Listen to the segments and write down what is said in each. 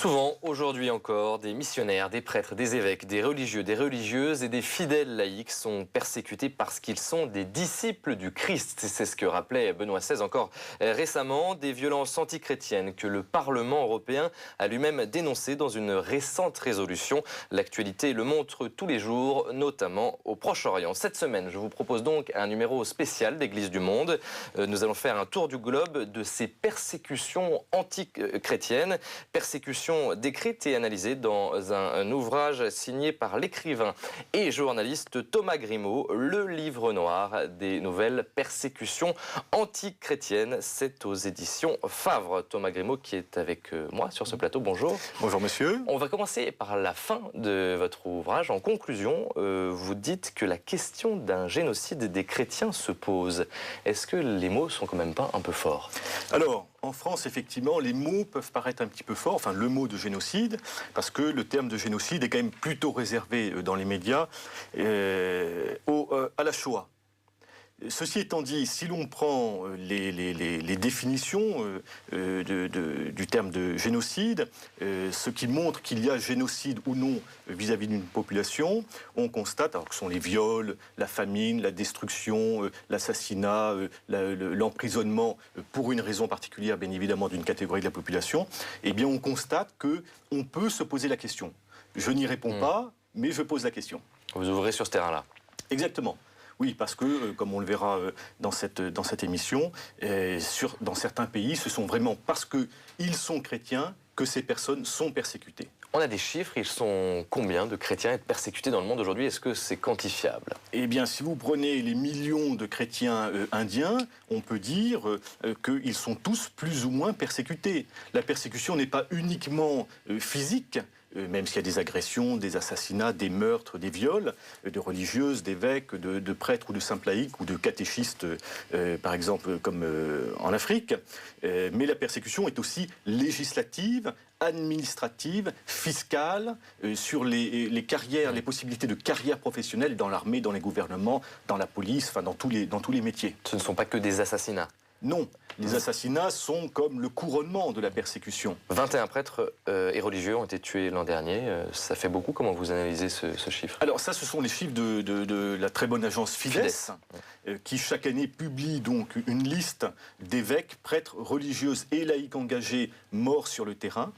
Souvent, aujourd'hui encore, des missionnaires, des prêtres, des évêques, des religieux, des religieuses et des fidèles laïcs sont persécutés parce qu'ils sont des disciples du Christ. C'est ce que rappelait Benoît XVI encore récemment, des violences antichrétiennes que le Parlement européen a lui-même dénoncées dans une récente résolution. L'actualité le montre tous les jours, notamment au Proche-Orient. Cette semaine, je vous propose donc un numéro spécial d'Église du Monde. Nous allons faire un tour du globe de ces persécutions antichrétiennes, persécutions décrites et analysées dans un ouvrage signé par l'écrivain et journaliste Thomas Grimaud, Le Livre Noir des nouvelles persécutions antichrétiennes. C'est aux éditions Favre. Thomas Grimaud qui est avec moi sur ce plateau. Bonjour. Bonjour monsieur. On va commencer par la fin de votre ouvrage. En conclusion, vous dites que la question d'un génocide des chrétiens se pose. Est-ce que les mots sont quand même pas un peu forts? Alors, en France, effectivement, les mots peuvent paraître un petit peu forts, enfin le mot de génocide, parce que le terme de génocide est quand même plutôt réservé dans les médias à la Shoah. Ceci étant dit, si l'on prend les définitions du terme de génocide, ce qui montre qu'il y a génocide ou non vis-à-vis d'une population, on constate alors que ce sont les viols, la famine, la destruction, l'assassinat, l'emprisonnement pour une raison particulière, bien évidemment, d'une catégorie de la population, eh bien on constate qu'on peut se poser la question. Je n'y réponds pas, mais je pose la question. Vous ouvrez sur ce terrain-là. Exactement. Oui, parce que, comme on le verra dans cette émission, dans certains pays, ce sont vraiment parce qu'ils sont chrétiens que ces personnes sont persécutées. On a des chiffres, ils sont combien de chrétiens être persécutés dans le monde aujourd'hui? Est-ce que c'est quantifiable? Eh bien, si vous prenez les millions de chrétiens indiens, on peut dire qu'ils sont tous plus ou moins persécutés. La persécution n'est pas uniquement physique, même s'il y a des agressions, des assassinats, des meurtres, des viols, de religieuses, d'évêques, de prêtres ou de simples laïcs ou de catéchistes, par exemple, comme en Afrique. Mais la persécution est aussi législative, administrative, fiscale, sur les carrières, les possibilités de carrière professionnelle dans l'armée, dans les gouvernements, dans la police, enfin dans tous les métiers. Ce ne sont pas que des assassinats? Non, les assassinats sont comme le couronnement de la persécution. 21 prêtres et religieux ont été tués l'an dernier. Ça fait beaucoup. Comment vous analysez ce chiffre? Alors ça, ce sont les chiffres de la très bonne agence Fides, qui chaque année publie donc une liste d'évêques, prêtres, religieuses et laïcs engagés morts sur le terrain.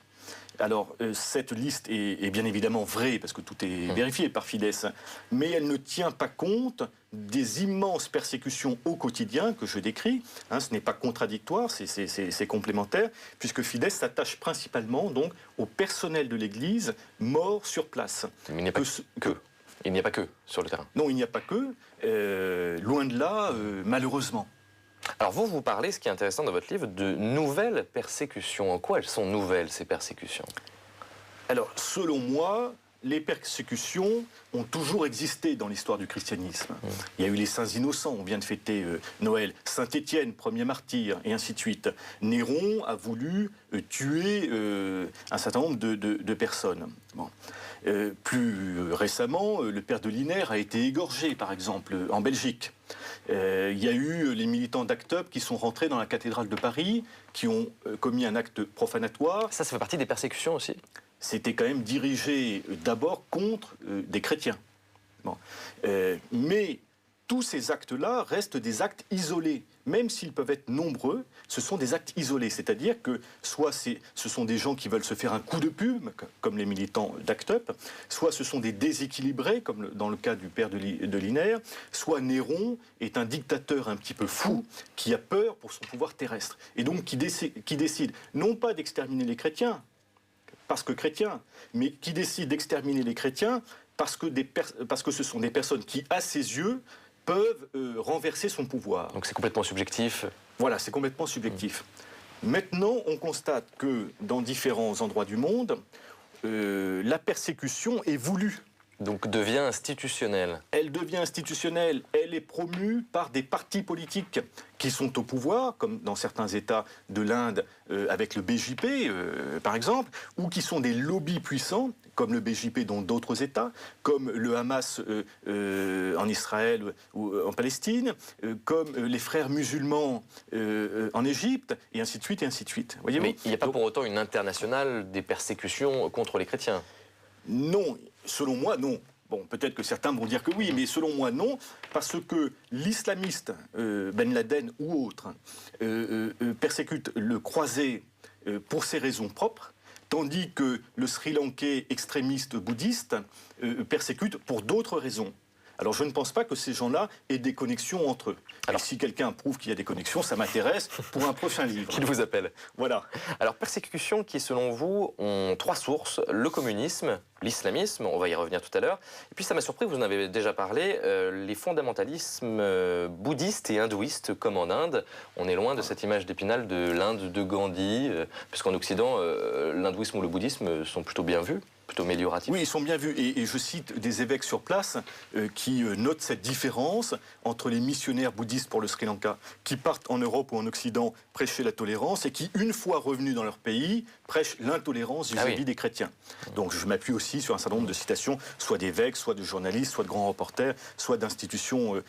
Alors, cette liste est bien évidemment vraie, parce que tout est vérifié par Fides, mais elle ne tient pas compte des immenses persécutions au quotidien que je décris. Ce n'est pas contradictoire, c'est complémentaire, puisque Fides s'attache principalement donc au personnel de l'Église mort sur place. Mais il n'y a pas que. Il n'y a pas que sur le terrain. Non, il n'y a pas que. Loin de là, malheureusement. Alors vous parlez, ce qui est intéressant dans votre livre, de nouvelles persécutions. En quoi elles sont nouvelles, ces persécutions? Alors, selon moi, les persécutions ont toujours existé dans l'histoire du christianisme. Il y a eu les saints innocents, on vient de fêter Noël, Saint-Étienne, premier martyr, et ainsi de suite. Néron a voulu tuer un certain nombre de personnes. Bon. Plus récemment, le père de Linaire a été égorgé, par exemple, en Belgique. Il y a eu les militants d'Act Up qui sont rentrés dans la cathédrale de Paris, qui ont commis un acte profanatoire. Ça fait partie des persécutions aussi? C'était quand même dirigé d'abord contre des chrétiens. Bon. Mais tous ces actes-là restent des actes isolés. Même s'ils peuvent être nombreux, ce sont des actes isolés. C'est-à-dire que soit ce sont des gens qui veulent se faire un coup de pub, comme les militants d'Act Up, soit ce sont des déséquilibrés, comme dans le cas du père de Linaire, soit Néron est un dictateur un petit peu fou qui a peur pour son pouvoir terrestre. Et donc qui décide non pas d'exterminer les chrétiens, parce que chrétiens, mais qui décide d'exterminer les chrétiens parce que ce sont des personnes qui, à ses yeux, peuvent renverser son pouvoir. Donc c'est complètement subjectif? Voilà, c'est complètement subjectif. Maintenant, on constate que dans différents endroits du monde, la persécution est voulue. Donc devient institutionnelle. Elle devient institutionnelle, elle est promue par des partis politiques qui sont au pouvoir, comme dans certains États de l'Inde avec le BJP, par exemple, ou qui sont des lobbies puissants comme le BJP dans d'autres États, comme le Hamas en Israël ou en Palestine, comme les frères musulmans en Égypte, et ainsi de suite, et ainsi de suite. Voyez-vous ? Mais il n'y a pas pour autant une internationale des persécutions contre les chrétiens. Non, selon moi, non. Bon, peut-être que certains vont dire que oui, mais selon moi, non, parce que l'islamiste, Ben Laden ou autre, persécute le croisé pour ses raisons propres, tandis que le Sri Lankais extrémiste bouddhiste persécute pour d'autres raisons. Alors je ne pense pas que ces gens-là aient des connexions entre eux. Alors si quelqu'un prouve qu'il y a des connexions, ça m'intéresse pour un prochain livre. Qu'il vous appelle. Voilà. Alors persécutions qui, selon vous, ont 3 sources. Le communisme, l'islamisme, on va y revenir tout à l'heure. Et puis ça m'a surpris, vous en avez déjà parlé, les fondamentalismes bouddhistes et hindouistes, comme en Inde. On est loin de cette image d'Épinal de l'Inde de Gandhi, puisqu'en Occident, l'hindouisme ou le bouddhisme sont plutôt bien vus. Plutôt amélioratif. Oui, ils sont bien vus. Et je cite des évêques sur place qui notent cette différence entre les missionnaires bouddhistes pour le Sri Lanka, qui partent en Europe ou en Occident prêcher la tolérance, et qui, une fois revenus dans leur pays, prêchent l'intolérance vis-à-vis des chrétiens. Donc je m'appuie aussi sur un certain nombre de citations, soit d'évêques, soit de journalistes, soit de grands reporters, soit d'institutions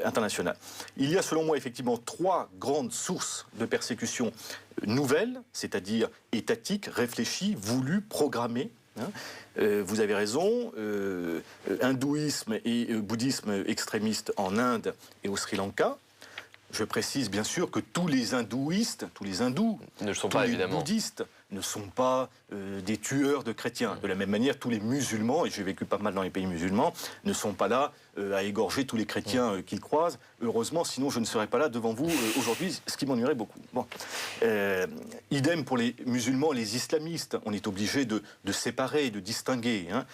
internationales. Il y a selon moi effectivement 3 grandes sources de persécution nouvelles, c'est-à-dire étatiques, réfléchies, voulues, programmées. Vous avez raison, hindouisme et bouddhisme extrémiste en Inde et au Sri Lanka. Je précise bien sûr que tous les hindouistes, tous les hindous, ne sont tous pas, les évidemment. bouddhistes ne sont pas des tueurs de chrétiens. De la même manière, tous les musulmans, et j'ai vécu pas mal dans les pays musulmans, ne sont pas là à égorger tous les chrétiens qu'ils croisent. Heureusement, sinon je ne serais pas là devant vous aujourd'hui, ce qui m'ennuierait beaucoup. Bon. Idem pour les musulmans, les islamistes. On est obligé de séparer, de distinguer. Hein.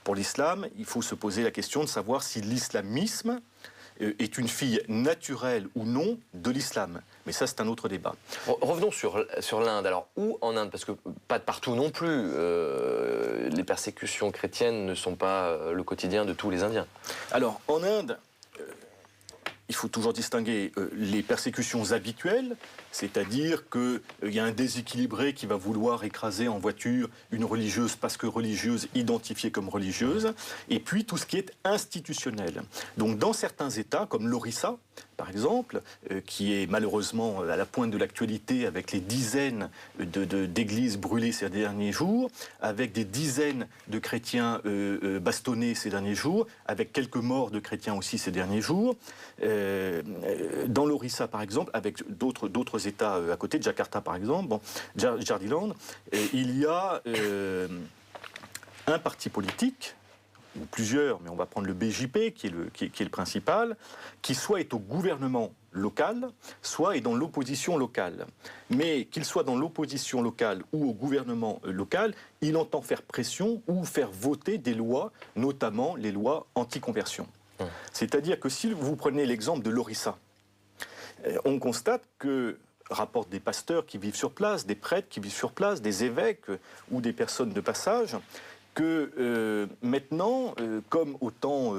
Pour l'islam, il faut se poser la question de savoir si l'islamisme est une fille naturelle ou non de l'islam. Mais ça, c'est un autre débat. Revenons sur l'Inde. Alors, où en Inde? Parce que pas de partout non plus. Les persécutions chrétiennes ne sont pas le quotidien de tous les Indiens. Alors, en Inde, il faut toujours distinguer les persécutions habituelles, c'est-à-dire qu'il y a un déséquilibré qui va vouloir écraser en voiture une religieuse parce que religieuse, identifiée comme religieuse, et puis tout ce qui est institutionnel. Donc dans certains États, comme l'Orissa, par exemple, qui est malheureusement à la pointe de l'actualité avec les dizaines d'églises brûlées ces derniers jours, avec des dizaines de chrétiens bastonnés ces derniers jours, avec quelques morts de chrétiens aussi ces derniers jours. Dans l'Orissa, par exemple, avec d'autres États à côté, Jakarta par exemple, bon, Jardiland, il y a un parti politique, ou plusieurs, mais on va prendre le BJP, qui est le principal, qui soit est au gouvernement local, soit est dans l'opposition locale. Mais qu'il soit dans l'opposition locale ou au gouvernement local, il entend faire pression ou faire voter des lois, notamment les lois anti-conversion. C'est-à-dire que si vous prenez l'exemple de l'Orissa, on constate que rapportent des pasteurs qui vivent sur place, des prêtres qui vivent sur place, des évêques ou des personnes de passage, que maintenant, comme au temps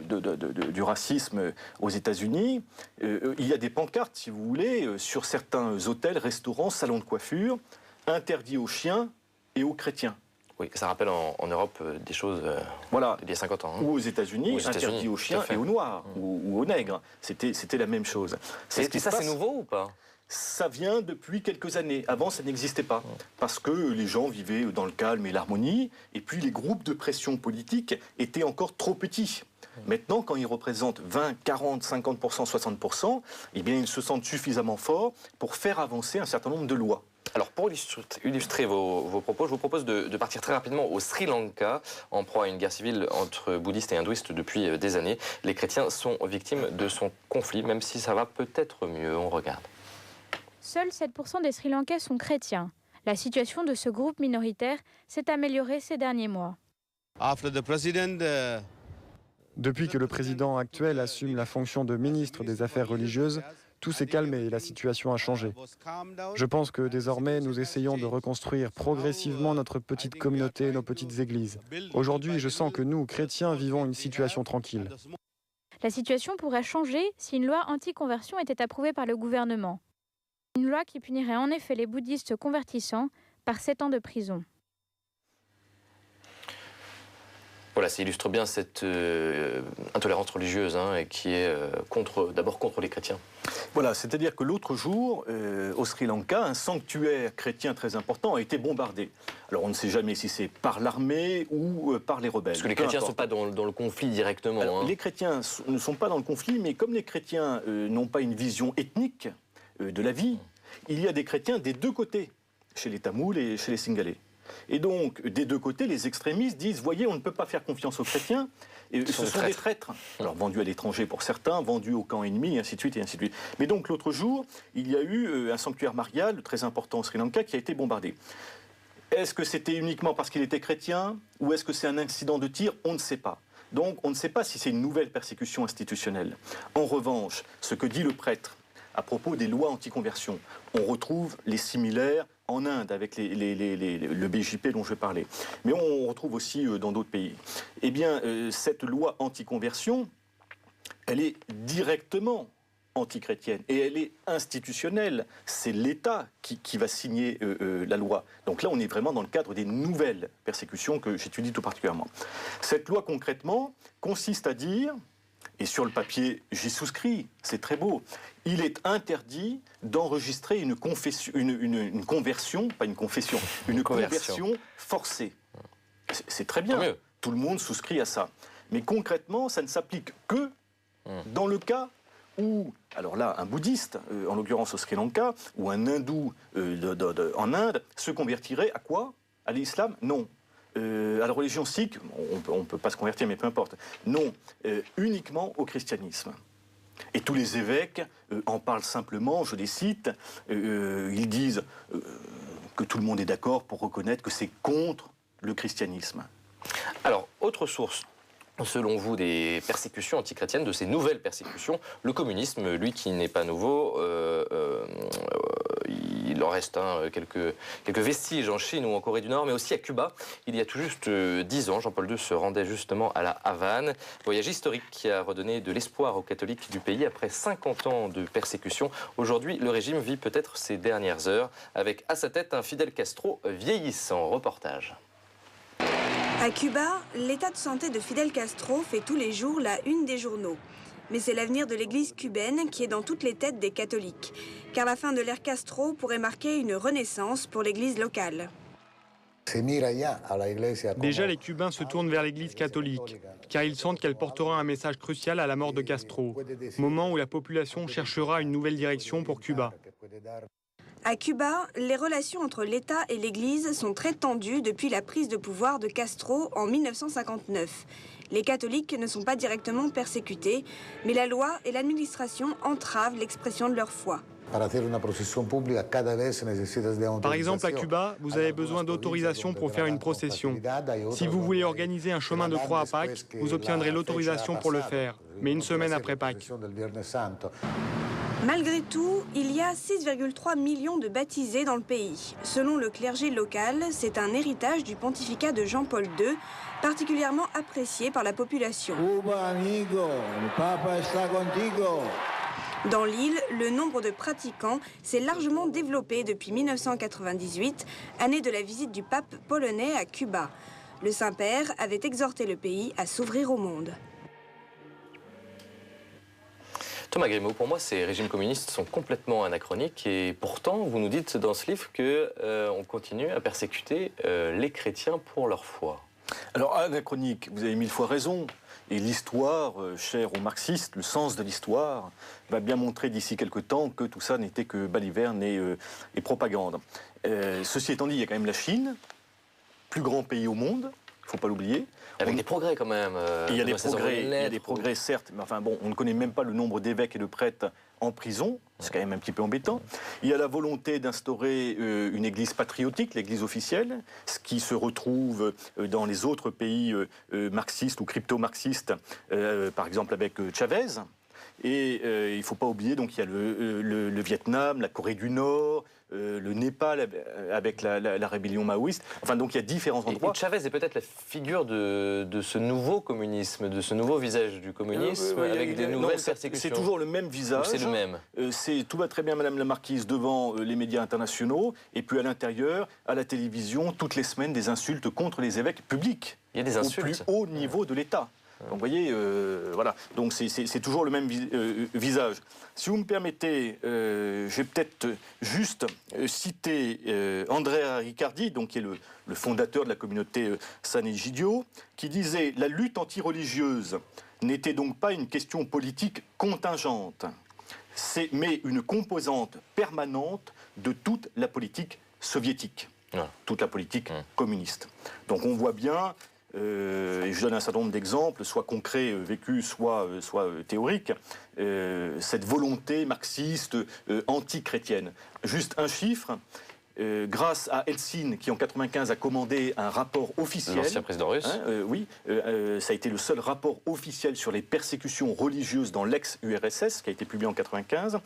du racisme aux États-Unis, il y a des pancartes, si vous voulez, sur certains hôtels, restaurants, salons de coiffure, interdits aux chiens et aux chrétiens. Oui, ça rappelle en Europe des choses voilà. d'il y a 50 ans. Hein. Ou aux États-Unis, interdits aux chiens et aux noirs, ou aux nègres. C'était la même chose. C'est nouveau ou pas ? Ça vient depuis quelques années. Avant, ça n'existait pas. Parce que les gens vivaient dans le calme et l'harmonie. Et puis, les groupes de pression politique étaient encore trop petits. Maintenant, quand ils représentent 20, 40, 50%, 60%, eh bien, ils se sentent suffisamment forts pour faire avancer un certain nombre de lois. Alors, pour illustrer vos propos, je vous propose de partir très rapidement au Sri Lanka, en proie à une guerre civile entre bouddhistes et hindouistes depuis des années. Les chrétiens sont victimes de son conflit, même si ça va peut-être mieux. On regarde. Seuls 7% des Sri Lankais sont chrétiens. La situation de ce groupe minoritaire s'est améliorée ces derniers mois. Depuis que le président actuel assume la fonction de ministre des Affaires religieuses, tout s'est calmé et la situation a changé. Je pense que désormais, nous essayons de reconstruire progressivement notre petite communauté, nos petites églises. Aujourd'hui, je sens que nous, chrétiens, vivons une situation tranquille. La situation pourrait changer si une loi anti-conversion était approuvée par le gouvernement. Une loi qui punirait en effet les bouddhistes convertissants par 7 ans de prison. Voilà, ça illustre bien cette intolérance religieuse et qui est d'abord contre les chrétiens. Voilà, c'est-à-dire que l'autre jour, au Sri Lanka, un sanctuaire chrétien très important a été bombardé. Alors on ne sait jamais si c'est par l'armée ou par les rebelles. Parce que les chrétiens ne sont pas dans le conflit directement. Alors, les chrétiens ne sont pas dans le conflit, mais comme les chrétiens n'ont pas une vision ethnique de la vie, il y a des chrétiens des deux côtés, chez les Tamouls et chez les Singalais. Et donc, des deux côtés, les extrémistes disent, voyez, on ne peut pas faire confiance aux chrétiens, et ce sont des traîtres. Alors, vendus à l'étranger pour certains, vendus au camp ennemi, et ainsi de suite, et ainsi de suite. Mais donc, l'autre jour, il y a eu un sanctuaire marial très important au Sri Lanka qui a été bombardé. Est-ce que c'était uniquement parce qu'il était chrétien, ou est-ce que c'est un incident de tir? On ne sait pas. Donc, on ne sait pas si c'est une nouvelle persécution institutionnelle. En revanche, ce que dit le prêtre à propos des lois anti-conversion, on retrouve les similaires en Inde, avec le BJP dont je parlais. Mais on retrouve aussi dans d'autres pays. Eh bien, cette loi anti-conversion, elle est directement anti-chrétienne et elle est institutionnelle. C'est l'État qui va signer la loi. Donc là, on est vraiment dans le cadre des nouvelles persécutions que j'étudie tout particulièrement. Cette loi, concrètement, consiste à dire, et sur le papier, j'y souscris, c'est très beau, il est interdit d'enregistrer une conversion, pas une confession, une conversion forcée. C'est très bien, tout le monde souscrit à ça. Mais concrètement, ça ne s'applique que dans le cas où, alors là, un bouddhiste, en l'occurrence au Sri Lanka, ou un hindou en Inde, se convertirait à quoi? À l'islam? Non. À la religion sikh, on ne peut pas se convertir, mais peu importe. Non, uniquement au christianisme. Et tous les évêques en parlent simplement, je les cite, ils disent que tout le monde est d'accord pour reconnaître que c'est contre le christianisme. Alors, autre source, selon vous, des persécutions antichrétiennes, de ces nouvelles persécutions, le communisme, lui qui n'est pas nouveau, il en reste quelques vestiges en Chine ou en Corée du Nord, mais aussi à Cuba. Il y a tout juste 10 ans, Jean-Paul II se rendait justement à la Havane. Voyage historique qui a redonné de l'espoir aux catholiques du pays après 50 ans de persécution. Aujourd'hui, le régime vit peut-être ses dernières heures, avec à sa tête un Fidel Castro vieillissant. Reportage. À Cuba, l'état de santé de Fidel Castro fait tous les jours la une des journaux. Mais c'est l'avenir de l'église cubaine qui est dans toutes les têtes des catholiques. Car la fin de l'ère Castro pourrait marquer une renaissance pour l'église locale. Déjà, les Cubains se tournent vers l'église catholique, car ils sentent qu'elle portera un message crucial à la mort de Castro, moment où la population cherchera une nouvelle direction pour Cuba. À Cuba, les relations entre l'État et l'Église sont très tendues depuis la prise de pouvoir de Castro en 1959. Les catholiques ne sont pas directement persécutés, mais la loi et l'administration entravent l'expression de leur foi. Par exemple, à Cuba, vous avez besoin d'autorisation pour faire une procession. Si vous voulez organiser un chemin de croix à Pâques, vous obtiendrez l'autorisation pour le faire, mais une semaine après Pâques. Malgré tout, il y a 6,3 millions de baptisés dans le pays. Selon le clergé local, c'est un héritage du pontificat de Jean-Paul II, particulièrement apprécié par la population. Dans l'île, le nombre de pratiquants s'est largement développé depuis 1998, année de la visite du pape polonais à Cuba. Le Saint-Père avait exhorté le pays à s'ouvrir au monde. Thomas Grimaud, pour moi, ces régimes communistes sont complètement anachroniques et pourtant, vous nous dites dans ce livre qu'on continue à persécuter les chrétiens pour leur foi. Alors, anachronique, vous avez 1000 fois raison. Et l'histoire, chère aux marxistes, le sens de l'histoire, va bien montrer d'ici quelque temps que tout ça n'était que baliverne et propagande. Ceci étant dit, il y a quand même la Chine, plus grand pays au monde, il ne faut pas l'oublier. Avec des progrès quand même. Il y a des progrès, certes, mais enfin bon, on ne connaît même pas le nombre d'évêques et de prêtres en prison, c'est quand même un petit peu embêtant. Il y a la volonté d'instaurer une église patriotique, l'église officielle, ce qui se retrouve dans les autres pays marxistes ou crypto-marxistes, par exemple avec Chavez. Et il ne faut pas oublier, donc il y a le Vietnam, la Corée du Nord, le Népal avec la rébellion maoïste. Enfin, donc il y a différents endroits. Et Chavez est peut-être la figure de ce nouveau communisme, de ce nouveau visage du communisme, avec des nouvelles persécutions. C'est toujours le même visage. C'est le même. Tout va très bien, Madame la Marquise, devant les médias internationaux, et puis à l'intérieur, à la télévision, toutes les semaines, des insultes contre les évêques publics. Il y a des insultes. Au plus haut niveau de l'État. Donc, vous voyez, voilà. Donc c'est toujours le même visage. Si vous me permettez, je vais peut-être juste citer Andrea Riccardi, donc, qui est le fondateur de la communauté San Egidio, qui disait « La lutte anti-religieuse n'était donc pas une question politique contingente, mais une composante permanente de toute la politique soviétique, toute la politique communiste. » Donc on voit bien... et je donne un certain nombre d'exemples, soit concrets, vécus, soit théoriques, cette volonté marxiste, anti-chrétienne. Juste un chiffre, grâce à Eltsine, qui en 1995 a commandé un rapport officiel... L'ancien président russe. Oui, ça a été le seul rapport officiel sur les persécutions religieuses dans l'ex-URSS, qui a été publié en 1995.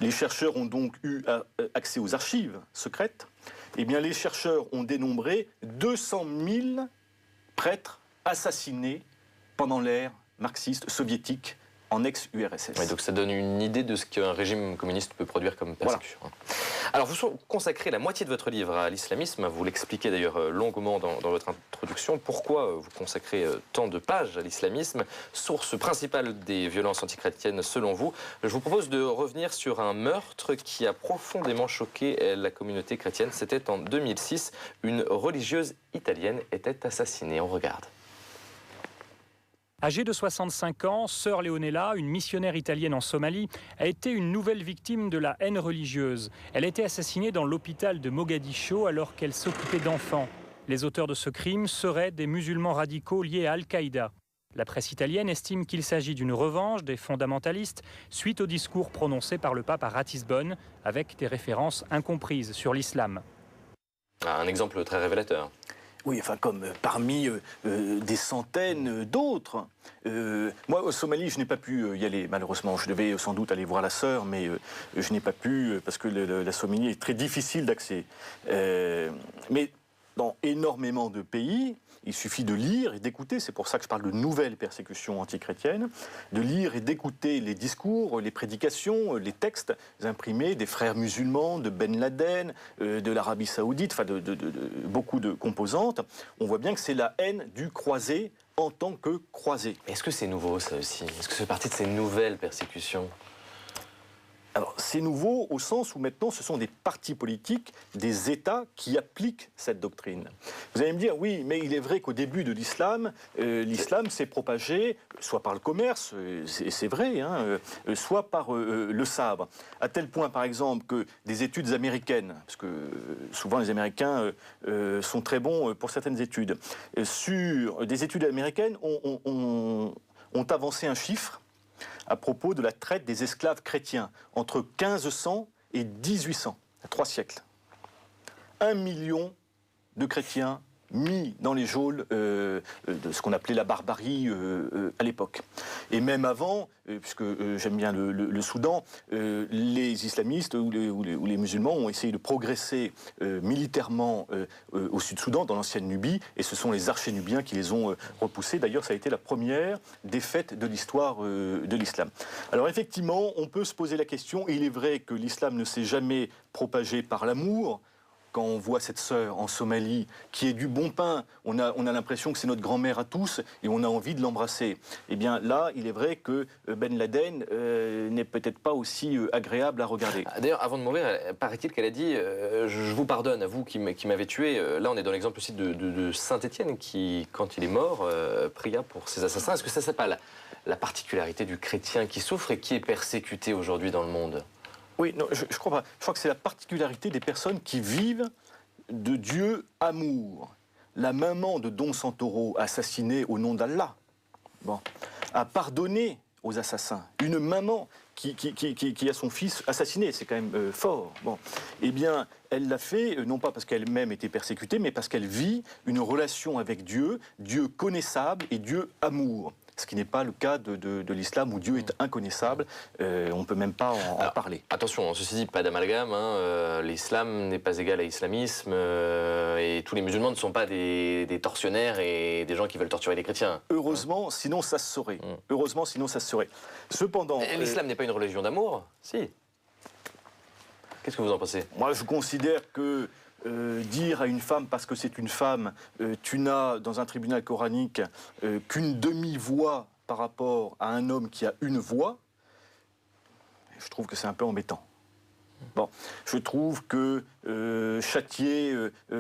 Les chercheurs ont donc eu accès aux archives secrètes. Eh bien, les chercheurs ont dénombré 200 000 prêtres assassinés pendant l'ère marxiste soviétique en ex-URSS. Oui, donc ça donne une idée de ce qu'un régime communiste peut produire comme persécution. Voilà. Alors, vous consacrez la moitié de votre livre à l'islamisme. Vous l'expliquez d'ailleurs longuement dans votre introduction. Pourquoi vous consacrez tant de pages à l'islamisme, source principale des violences antichrétiennes selon vous? Je vous propose de revenir sur un meurtre qui a profondément choqué la communauté chrétienne. C'était en 2006. Une religieuse italienne était assassinée. On regarde. Âgée de 65 ans, sœur Leonella, une missionnaire italienne en Somalie, a été une nouvelle victime de la haine religieuse. Elle a été assassinée dans l'hôpital de Mogadiscio alors qu'elle s'occupait d'enfants. Les auteurs de ce crime seraient des musulmans radicaux liés à Al-Qaïda. La presse italienne estime qu'il s'agit d'une revanche des fondamentalistes suite au discours prononcé par le pape à Ratisbonne avec des références incomprises sur l'islam. Un exemple très révélateur. Oui, enfin, comme parmi des centaines d'autres. Moi, au Somalie, je n'ai pas pu y aller, malheureusement. Je devais sans doute aller voir la sœur, mais je n'ai pas pu, parce que la Somalie est très difficile d'accès. Mais dans énormément de pays, il suffit de lire et d'écouter, c'est pour ça que je parle de nouvelles persécutions antichrétiennes, de lire et d'écouter les discours, les prédications, les textes imprimés des frères musulmans, de Ben Laden, de l'Arabie Saoudite, enfin de beaucoup de composantes. On voit bien que c'est la haine du croisé en tant que croisé. Est-ce que c'est nouveau, ça aussi? Est-ce que ça fait partie de ces nouvelles persécutions? Alors, c'est nouveau au sens où maintenant ce sont des partis politiques, des États qui appliquent cette doctrine. Vous allez me dire, oui, mais il est vrai qu'au début de l'islam, l'islam s'est propagé soit par le commerce, c'est vrai, hein, soit par le sabre. À tel point, par exemple, que des études américaines, parce que souvent les Américains sont très bons pour certaines études, sur des études américaines ont avancé un chiffre à propos de la traite des esclaves chrétiens entre 1500 et 1800, 3 siècles. 1 million de chrétiens mis dans les geôles de ce qu'on appelait la barbarie à l'époque. Et même avant, puisque j'aime bien le Soudan, les islamistes ou les musulmans ont essayé de progresser militairement au Sud-Soudan, dans l'ancienne Nubie, et ce sont les archers nubiens qui les ont repoussés. D'ailleurs, ça a été la première défaite de l'histoire de l'islam. Alors effectivement, on peut se poser la question, et il est vrai que l'islam ne s'est jamais propagé par l'amour. Quand on voit cette sœur en Somalie qui est du bon pain, on a l'impression que c'est notre grand-mère à tous et on a envie de l'embrasser. Eh bien là, il est vrai que Ben Laden n'est peut-être pas aussi agréable à regarder. D'ailleurs, avant de mourir, paraît-il qu'elle a dit je vous pardonne à vous qui m'avez tué. Là, on est dans l'exemple aussi de Saint-Étienne qui, quand il est mort, pria pour ses assassins. Est-ce que ça, c'est pas la particularité du chrétien qui souffre et qui est persécuté aujourd'hui dans le monde ? Oui, non, je crois pas. Je crois que c'est la particularité des personnes qui vivent de Dieu amour. La maman de Don Santoro, assassinée au nom d'Allah, a pardonné aux assassins. Une maman qui a son fils assassiné, c'est quand même fort. Eh bien, elle l'a fait, non pas parce qu'elle-même était persécutée, mais parce qu'elle vit une relation avec Dieu, Dieu connaissable et Dieu amour. ce qui n'est pas le cas de l'islam où Dieu est inconnaissable. On ne peut même pas en parler. Attention, ceci dit, pas d'amalgame. L'islam n'est pas égal à l'islamisme et tous les musulmans ne sont pas des tortionnaires et des gens qui veulent torturer les chrétiens. Heureusement, sinon ça se saurait. Heureusement, sinon ça se saurait. Cependant... L'islam n'est pas une religion d'amour? Si. Qu'est-ce que vous en pensez? Moi, je considère que dire à une femme, parce que c'est une femme, tu n'as dans un tribunal coranique qu'une demi-voix par rapport à un homme qui a une voix, je trouve que c'est un peu embêtant. Bon, je trouve que châtier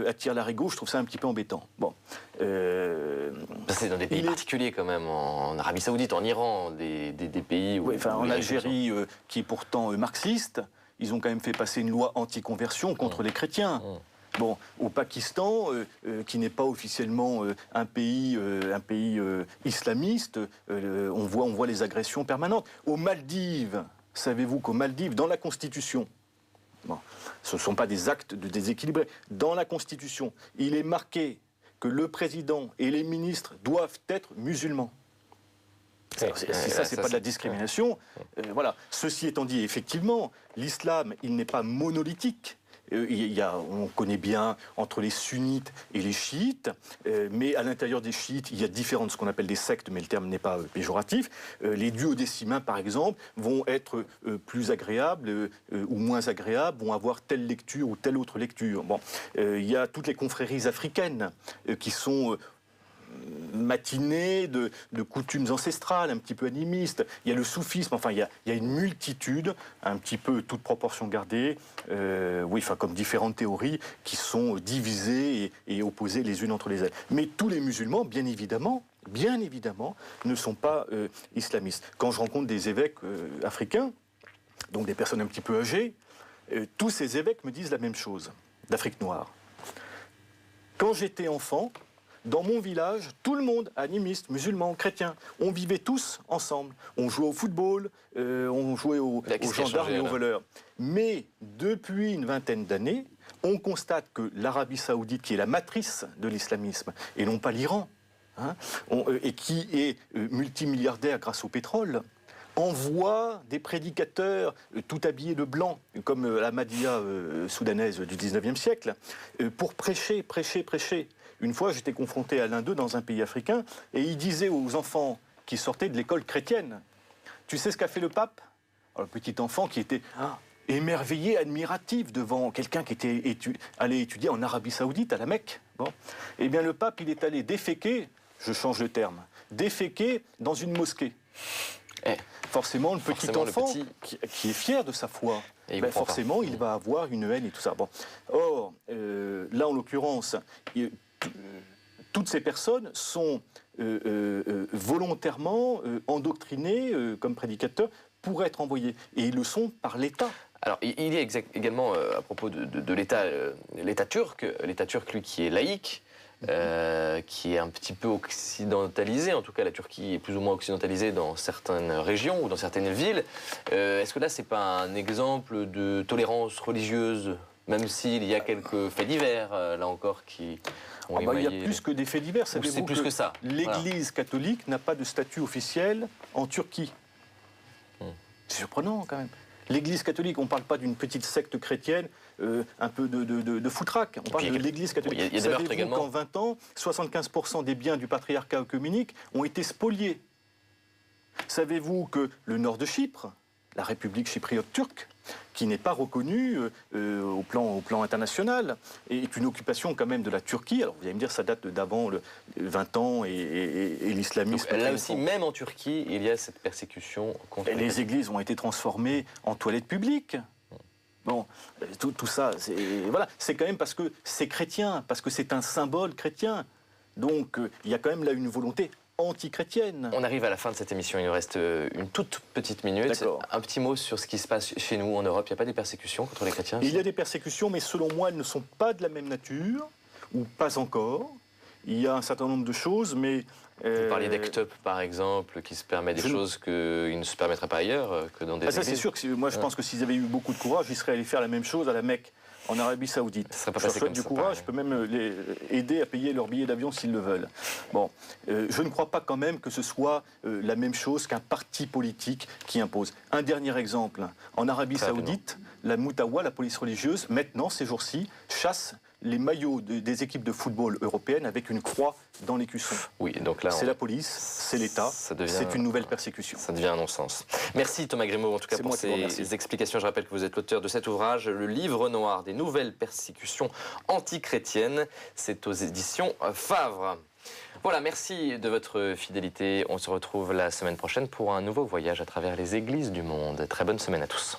attire l'arigot, je trouve ça un petit peu embêtant. Bon, c'est dans des pays particuliers quand même, en Arabie Saoudite, en Iran, des pays où... Oui, enfin, en Algérie, qui est pourtant marxiste, ils ont quand même fait passer une loi anti-conversion contre les chrétiens. Bon, au Pakistan, qui n'est pas officiellement un pays islamiste, on voit les agressions permanentes. Aux Maldives, savez-vous qu'aux Maldives, dans la Constitution, bon, ce ne sont pas des actes de déséquilibrés, dans la Constitution, il est marqué que le président et les ministres doivent être musulmans. Si ça, c'est pas de la discrimination, voilà. Ceci étant dit, effectivement, l'islam, il n'est pas monolithique. On connaît bien entre les sunnites et les chiites, mais à l'intérieur des chiites, il y a différentes, ce qu'on appelle des sectes, mais le terme n'est pas péjoratif. Les duodécimains, par exemple, vont être plus agréables ou moins agréables, vont avoir telle lecture ou telle autre lecture. Bon, il y a toutes les confréries africaines qui sont... matinée de coutumes ancestrales, un petit peu animistes. Il y a le soufisme, enfin il y a une multitude, un petit peu toute proportion gardée, oui, enfin comme différentes théories qui sont divisées et opposées les unes entre les autres. Mais tous les musulmans, bien évidemment, ne sont pas islamistes. Quand je rencontre des évêques africains, donc des personnes un petit peu âgées, tous ces évêques me disent la même chose, d'Afrique noire. Quand j'étais enfant, dans mon village, tout le monde, animiste, musulman, chrétien, on vivait tous ensemble. On jouait au football, on jouait aux gendarmes et aux voleurs. Mais depuis une vingtaine d'années, on constate que l'Arabie Saoudite, qui est la matrice de l'islamisme, et non pas l'Iran, et qui est multimilliardaire grâce au pétrole, envoie des prédicateurs tout habillés de blanc, comme la Mahdia soudanaise du 19e siècle, pour prêcher. Une fois, j'étais confronté à l'un d'eux dans un pays africain, et il disait aux enfants qui sortaient de l'école chrétienne, « Tu sais ce qu'a fait le pape ?» Alors, le petit enfant qui était émerveillé, admiratif devant quelqu'un qui était allé étudier en Arabie Saoudite, à la Mecque. Bon. Eh bien, le pape, il est allé déféquer, je change le terme, déféquer dans une mosquée. Forcément, le petit enfant qui est fier de sa foi, forcément, il va avoir une haine et tout ça. Bon. Or, là, en l'occurrence, toutes ces personnes sont volontairement endoctrinées comme prédicateurs pour être envoyées. Et ils le sont par l'État. Alors, il y a également, à propos de l'État turc, lui, qui est laïque, qui est un petit peu occidentalisé, en tout cas la Turquie est plus ou moins occidentalisée dans certaines régions ou dans certaines villes. Est-ce que là, c'est pas un exemple de tolérance religieuse, même s'il y a quelques faits divers, là encore, qui ont émaillé... Il y a plus que des faits divers, savez-vous plus que ça. L'Église catholique n'a pas de statut officiel en Turquie. C'est surprenant, quand même. L'Église catholique, on ne parle pas d'une petite secte chrétienne, un peu de foutraque. On parle de l'Église catholique. Il y a des meurtres également. Qu'en 20 ans, 75% des biens du patriarcat œcuménique ont été spoliés. Savez-vous que le nord de Chypre, la République chypriote turque, qui n'est pas reconnue au plan international, est une occupation quand même de la Turquie. Alors vous allez me dire, ça date d'avant 20 ans et l'islamisme... Donc, là aussi, même en Turquie, il y a cette persécution contre... Les églises ont été transformées en toilettes publiques. Bon, tout ça, c'est quand même parce que c'est chrétien, parce que c'est un symbole chrétien. Donc il y a quand même là une volonté anti-chrétienne. On arrive à la fin de cette émission, il nous reste une toute petite minute. Un petit mot sur ce qui se passe chez nous en Europe. Il n'y a pas des persécutions contre les chrétiens? Il y a des persécutions, mais selon moi, elles ne sont pas de la même nature, ou pas encore. Il y a un certain nombre de choses, mais... Vous parliez d'ACT UP, par exemple, qui se permet des choses qu'il ne se permettrait pas ailleurs, que dans des églises. Ça, c'est sûr que moi, je pense que s'ils avaient eu beaucoup de courage, ils seraient allés faire la même chose à la Mecque. en Arabie Saoudite. Ça serait pas je leur passé souhaite comme du ça, courage, pareil. je peux même les aider à payer leur billet d'avion s'ils le veulent. Bon, je ne crois pas quand même que ce soit la même chose qu'un parti politique qui impose. Un dernier exemple, en Arabie Saoudite, la Moutawa, la police religieuse, maintenant, ces jours-ci, chasse les maillots des équipes de football européennes avec une croix dans l'écusson. Oui, donc là, c'est la police, c'est l'État, c'est une nouvelle persécution. Ça devient un non-sens. Merci Thomas Grimaud, en tout cas pour ces explications. Je rappelle que vous êtes l'auteur de cet ouvrage, Le Livre Noir des nouvelles persécutions antichrétiennes. C'est aux éditions Favre. Voilà, merci de votre fidélité. On se retrouve la semaine prochaine pour un nouveau voyage à travers les églises du monde. Très bonne semaine à tous.